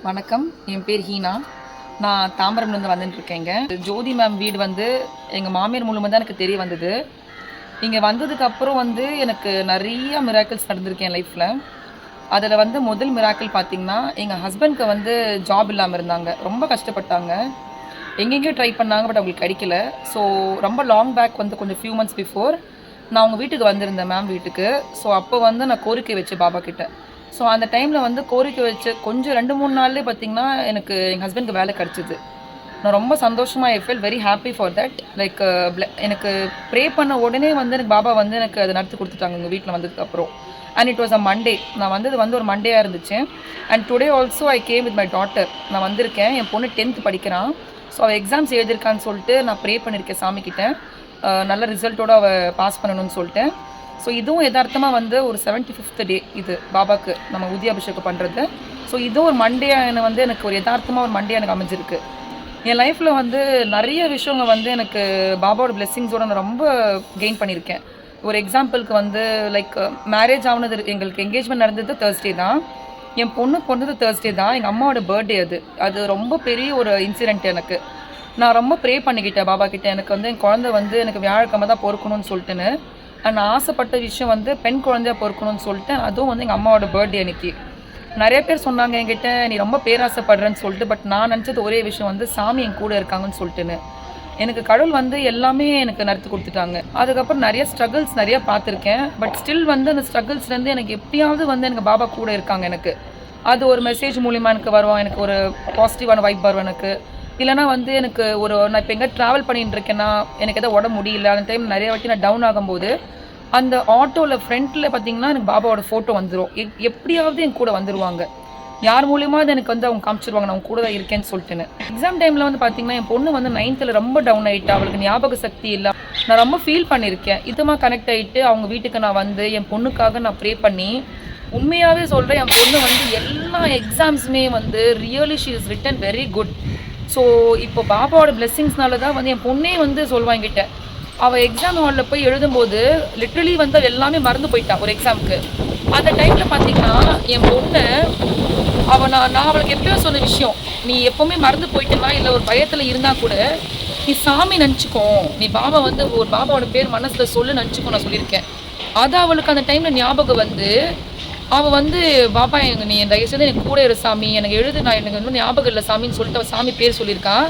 வணக்கம். என் பேர் ஹீனா. நான் தாம்பரம்லேருந்து வந்துட்டுருக்கேங்க. ஜோதி மேம் வீடு வந்து எங்கள் மாமியார் மூலமாக தான் எனக்கு தெரிய வந்தது. இங்கே வந்ததுக்கப்புறம் வந்து எனக்கு நிறைய மிராக்கிள்ஸ் நடந்திருக்கு என் லைஃப்பில். அதில் வந்து முதல் மிராக்கிள் பார்த்திங்கன்னா, எங்கள் ஹஸ்பண்ட்க்கு வந்து ஜாப் இல்லாமல் இருந்தாங்க. ரொம்ப கஷ்டப்பட்டாங்க. எங்கெங்கேயோ ட்ரை பண்ணாங்க, பட் அவங்களுக்கு கிடைக்கல. ஸோ ரொம்ப லாங் பேக் வந்து கொஞ்சம் ஃபியூ மந்த்ஸ் பிஃபோர் நான் அவங்க வீட்டுக்கு வந்திருந்தேன், மேம் வீட்டுக்கு. ஸோ அப்போ வந்து நான் கோரிக்கை வச்சேன் பாபா கிட்ட. ஸோ அந்த டைமில் வந்து கோரிக்கை வச்சு கொஞ்சம் 2-3 நாள்லேயே பார்த்திங்கன்னா எனக்கு எங்கள் ஹஸ்பண்டுக்கு வேலை கிடச்சிது. நான் ரொம்ப சந்தோஷமாக I feel very happy for that. Like எனக்கு ப்ரே பண்ண உடனே வந்து எனக்கு பாபா வந்து எனக்கு அதை நடத்தி கொடுத்துட்டாங்க எங்கள் வீட்டில் வந்ததுக்கப்புறம். And it was a Monday. நான் வந்தது வந்து ஒரு மண்டேயாக இருந்துச்சு. And today also I came with my daughter. நான் வந்திருக்கேன். என் பொண்ணு 10th படிக்கிறான். ஸோ அவள் எக்ஸாம்ஸ் எழுதியிருக்கான்னு சொல்லிட்டு நான் ப்ரே பண்ணியிருக்கேன் சாமிக்கிட்ட, நல்ல ரிசல்ட்டோடு அவள் பாஸ் பண்ணணும்னு சொல்லிட்டு. ஸோ இதுவும் யதார்த்தமாக வந்து ஒரு 75th டே இது பாபாவுக்கு நம்ம உதி அபிஷேகம் பண்ணுறது. ஸோ இதுவும் ஒரு மண்டேயாக வந்து எனக்கு ஒரு யதார்த்தமாக ஒரு மண்டே எனக்கு அமைஞ்சிருக்கு. என் லைஃப்பில் வந்து நிறைய விஷயங்கள் வந்து எனக்கு பாபாவோட பிளெஸ்ஸிங்ஸோடு நான் ரொம்ப கெயின் பண்ணியிருக்கேன். ஒரு எக்ஸாம்பிளுக்கு வந்து லைக் மேரேஜ் ஆனது, எங்களுக்கு என்கேஜ்மெண்ட் நடந்தது தேர்ஸ்டே தான். என் பொண்ணு பிறந்தது தேர்ஸ்டே தான். எங்கள் அம்மாவோட பர்த்டே அது ரொம்ப பெரிய ஒரு இன்சிடெண்ட் எனக்கு. நான் ரொம்ப ப்ரே பண்ணிக்கிட்டேன் பாபா கிட்டே, எனக்கு வந்து என் குழந்தை வந்து எனக்கு வியாழக்கிழமை தான் பொறுக்கணும்னு சொல்லிட்டுன்னு. நான் ஆசைப்பட்ட விஷயம் வந்து பெண் குழந்தையாக பொறுக்கணும்னு சொல்லிட்டு, அதுவும் வந்து எங்கள் அம்மாவோட பர்த்டே அன்றைக்கி. நிறைய பேர் சொன்னாங்க என்கிட்ட, நீ ரொம்ப பேராசைப்படுறேன்னு சொல்லிட்டு. பட் நான் நினச்சது ஒரே விஷயம் வந்து சாமி என் கூட இருக்காங்கன்னு சொல்லிட்டுன்னு. எனக்கு கடவுள் வந்து எல்லாமே எனக்கு நடத்தி கொடுத்துட்டாங்க. அதுக்கப்புறம் நிறைய ஸ்ட்ரகிள்ஸ் நிறையா பார்த்துருக்கேன். பட் ஸ்டில் வந்து அந்த ஸ்ட்ரகிள்ஸ்லேருந்து எனக்கு எப்படியாவது வந்து எனக்கு பாபா கூட இருக்காங்க. எனக்கு அது ஒரு மெசேஜ் மூலிமா எனக்கு வருவோம், எனக்கு ஒரு பாசிட்டிவான வைப் வரும் எனக்கு. இல்லைனா வந்து எனக்கு நான் இப்போ எங்கே ட்ராவல் பண்ணிட்டு இருக்கேன்னா, எனக்கு எதாவது உடம்பு முடியல, அந்த டைம் நிறைய வாட்டி நான் டவுன் ஆகும்போது அந்த ஆட்டோவில் ஃப்ரண்ட்டில் பார்த்திங்கன்னா எனக்கு பாபாவோட ஃபோட்டோ வந்துடும். எப்படியாவது என் கூட வந்துடுவாங்க. யார் மூலியமாக எனக்கு வந்து அவங்க காமிச்சிருவாங்க நான் அவங்க கூட தான் இருக்கேன்னு சொல்லிட்டுன்னு. எக்ஸாம் டைமில் வந்து பார்த்திங்கன்னா என் பொண்ணு வந்து 9th ரொம்ப டவுன் ஆகிட்டா. அவளுக்கு ஞாபக சக்தி இல்லை. நான் ரொம்ப ஃபீல் பண்ணியிருக்கேன். இதுமாக கனெக்ட் ஆகிட்டு அவங்க வீட்டுக்கு நான் வந்து என் பொண்ணுக்காக நான் ப்ரே பண்ணி, உண்மையாகவே சொல்கிறேன், என் பொண்ணு வந்து எல்லா எக்ஸாம்ஸுமே வந்து really she is written very good. So இப்போ பாபாவோட பிளெஸ்ஸிங்ஸ்னால தான் வந்து என் பொண்ணே வந்து சொல்லுவாங்கிட்ட, அவள் எக்ஸாம் ஹாலில் போய் எழுதும்போது லிட்ரலி வந்து எல்லாமே மறந்து போயிட்டான் ஒரு எக்ஸாமுக்கு. அந்த டைமில் பார்த்திங்கன்னா என் பொண்ணு நான் அவளுக்கு எப்பயோ சொன்ன விஷயம், நீ எப்போவுமே மறந்து போயிட்டேன்னா இல்லை ஒரு பயத்தில் இருந்தால் கூட நீ சாமி நினச்சிக்கோ, நீ பாபா வந்து ஒரு பாபாவோட பேர் மனசில் சொல்லு நினச்சிக்கோ நான் சொல்லியிருக்கேன். அது அவளுக்கு அந்த டைமில் ஞாபகம் வந்து அவள் வந்து பாபா நீ தயவுசெய்து எனக்கு கூட இரு சாமி, எனக்கு எழுது, நான் எனக்கு வந்து ஞாபகம் இல்லை சாமின்னு சொல்லிட்டு அவள் சாமி பேர் சொல்லியிருக்கான்.